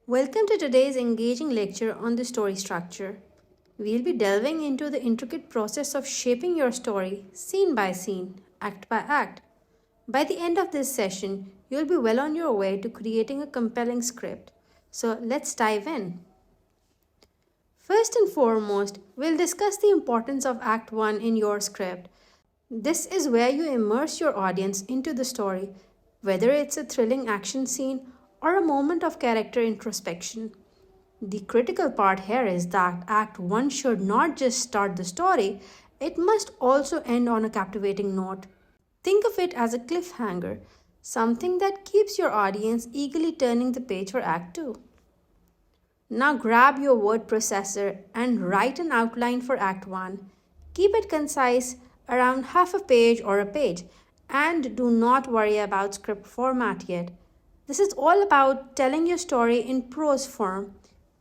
Welcome to today's engaging lecture on the story structure. We'll be delving into the intricate process of shaping your story, scene by scene, act by act. By the end of this session, you'll be well on your way to creating a compelling script. So let's dive in. First and foremost, we'll discuss the importance of Act 1 in your script. This is where you immerse your audience into the story, whether it's a thrilling action scene or a moment of character introspection. The critical part here is that Act 1 should not just start the story, it must also end on a captivating note. Think of it as a cliffhanger, something that keeps your audience eagerly turning the page for Act 2. Now grab your word processor and write an outline for Act 1. Keep it concise, around half a page or a page, and do not worry about script format yet. This is all about telling your story in prose form.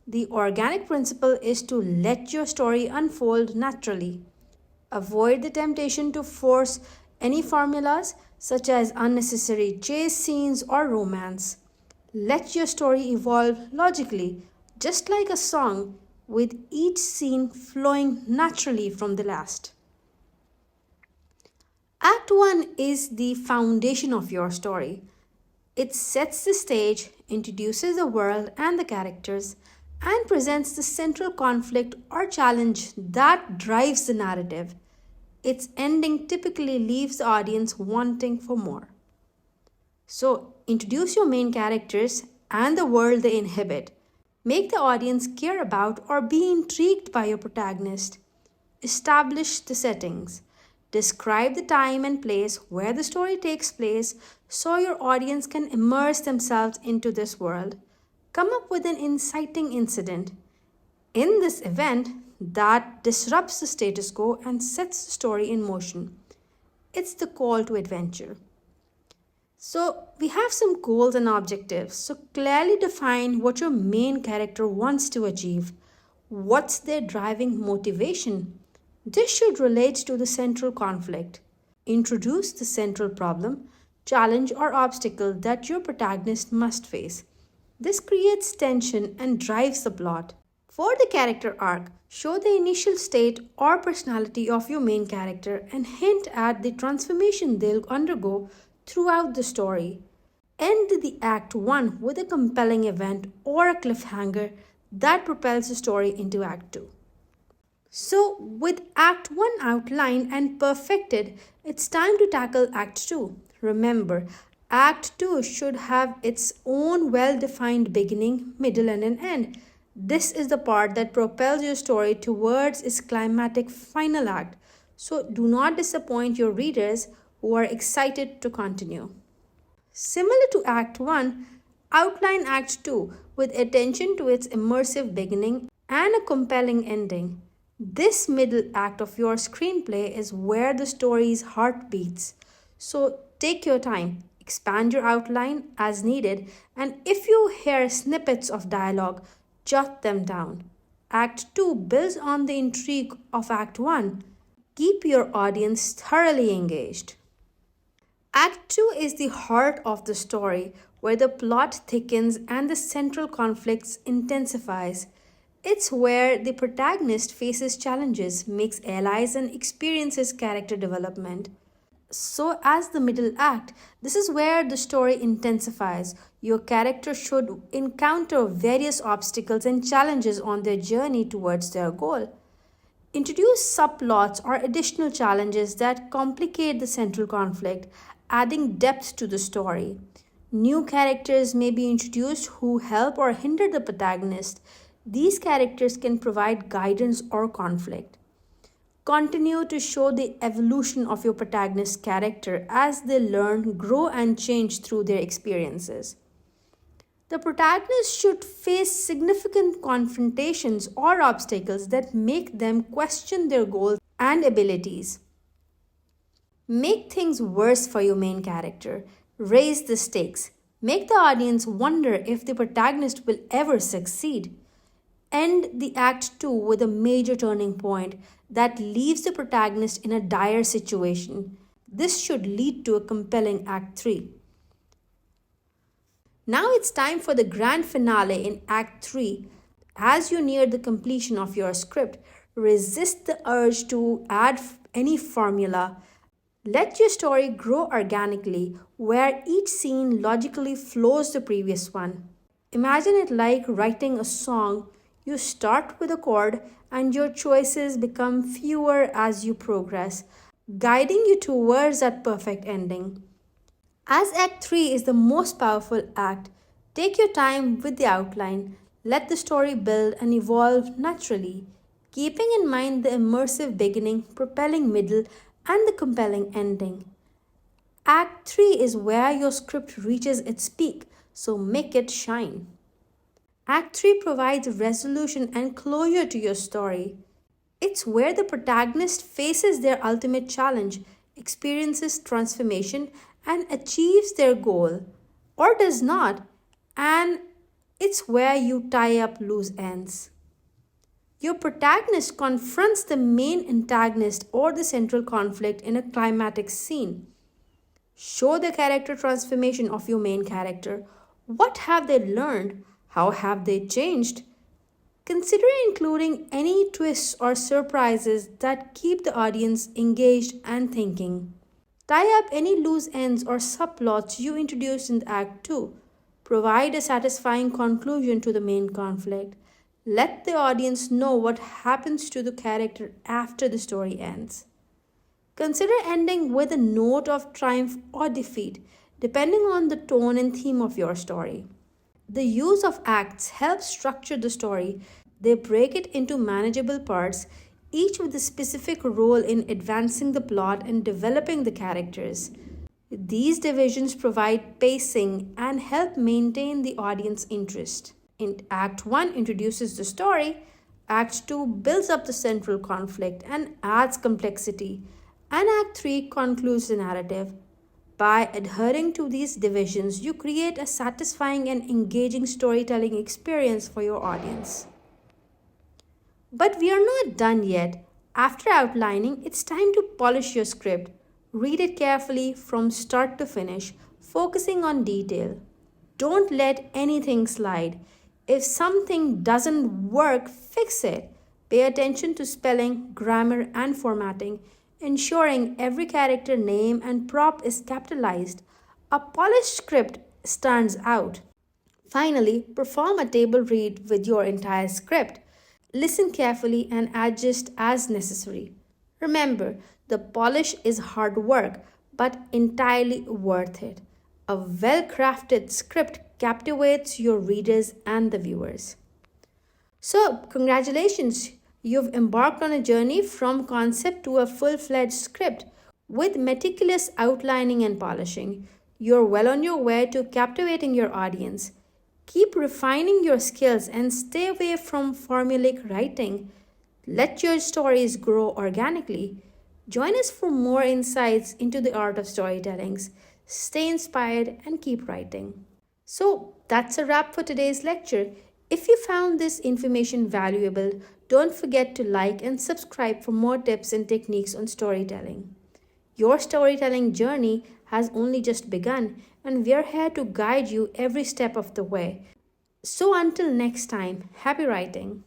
The organic principle is to let your story unfold naturally. Avoid the temptation to force any formulas such as unnecessary chase scenes or romance. Let your story evolve logically, just like a song, with each scene flowing naturally from the last. Act 1 is the foundation of your story. It sets the stage, introduces the world and the characters, and presents the central conflict or challenge that drives the narrative. Its ending typically leaves the audience wanting for more. So, introduce your main characters and the world they inhabit. Make the audience care about or be intrigued by your protagonist. Establish the settings. Describe the time and place where the story takes place so your audience can immerse themselves into this world. Come up with an inciting incident. In this event, that disrupts the status quo and sets the story in motion. It's the call to adventure. So, we have some goals and objectives. So, clearly define what your main character wants to achieve. What's their driving motivation? This should relate to the central conflict. Introduce the central problem, challenge, or obstacle that your protagonist must face. This creates tension and drives the plot. For the character arc, show the initial state or personality of your main character and hint at the transformation they'll undergo throughout the story. End the Act 1 with a compelling event or a cliffhanger that propels the story into Act 2. So, with Act 1 outlined and perfected, it's time to tackle Act 2. Remember, Act 2 should have its own well-defined beginning, middle, and an end. This is the part that propels your story towards its climatic final act. So, do not disappoint your readers who are excited to continue. Similar to Act 1, outline Act 2 with attention to its immersive beginning and a compelling ending. This middle act of your screenplay is where the story's heart beats. So take your time, expand your outline as needed, and if you hear snippets of dialogue, jot them down. Act 2 builds on the intrigue of Act 1. Keep your audience thoroughly engaged. Act 2 is the heart of the story, where the plot thickens and the central conflicts intensifies. It's where the protagonist faces challenges, makes allies, and experiences character development. So, as the middle act, this is where the story intensifies. Your character should encounter various obstacles and challenges on their journey towards their goal. Introduce subplots or additional challenges that complicate the central conflict, adding depth to the story. New characters may be introduced who help or hinder the protagonist. These characters can provide guidance or conflict. Continue to show the evolution of your protagonist's character as they learn, grow, and change through their experiences. The protagonist should face significant confrontations or obstacles that make them question their goals and abilities. Make things worse for your main character. Raise the stakes. Make the audience wonder if the protagonist will ever succeed. End the Act 2 with a major turning point that leaves the protagonist in a dire situation. This should lead to a compelling Act 3. Now it's time for the grand finale in Act 3. As you near the completion of your script, resist the urge to add any formula. Let your story grow organically, where each scene logically flows the previous one. Imagine it like writing a song. You start with a chord, and your choices become fewer as you progress, guiding you towards that perfect ending. As Act 3 is the most powerful act, take your time with the outline. Let the story build and evolve naturally, keeping in mind the immersive beginning, propelling middle, and the compelling ending. Act 3 is where your script reaches its peak, so make it shine. Act 3 provides resolution and closure to your story. It's where the protagonist faces their ultimate challenge, experiences transformation, and achieves their goal, or does not, and it's where you tie up loose ends. Your protagonist confronts the main antagonist or the central conflict in a climatic scene. Show the character transformation of your main character. What have they learned? How have they changed? Consider including any twists or surprises that keep the audience engaged and thinking. Tie up any loose ends or subplots you introduced in Act 2. Provide a satisfying conclusion to the main conflict. Let the audience know what happens to the character after the story ends. Consider ending with a note of triumph or defeat, depending on the tone and theme of your story. The use of acts helps structure the story. They break it into manageable parts, each with a specific role in advancing the plot and developing the characters. These divisions provide pacing and help maintain the audience interest. In Act 1 introduces the story, Act 2 builds up the central conflict and adds complexity, and Act 3 concludes the narrative. By adhering to these divisions, you create a satisfying and engaging storytelling experience for your audience. But we are not done yet. After outlining, it's time to polish your script. Read it carefully from start to finish, focusing on detail. Don't let anything slide. If something doesn't work, fix it. Pay attention to spelling, grammar, and formatting, ensuring every character name and prop is capitalized. A polished script stands out. Finally, perform a table read with your entire script. Listen carefully and adjust as necessary. Remember, the polish is hard work, but entirely worth it. A well crafted script captivates your readers and the viewers. So, congratulations! You've embarked on a journey from concept to a full fledged script. With meticulous outlining and polishing, you're well on your way to captivating your audience. Keep refining your skills and stay away from formulaic writing. Let your stories grow organically. Join us for more insights into the art of storytelling. Stay inspired and keep writing. So, that's a wrap for today's lecture. If you found this information valuable, don't forget to like and subscribe for more tips and techniques on storytelling. Your storytelling journey has only just begun, and we're here to guide you every step of the way. So, until next time, happy writing.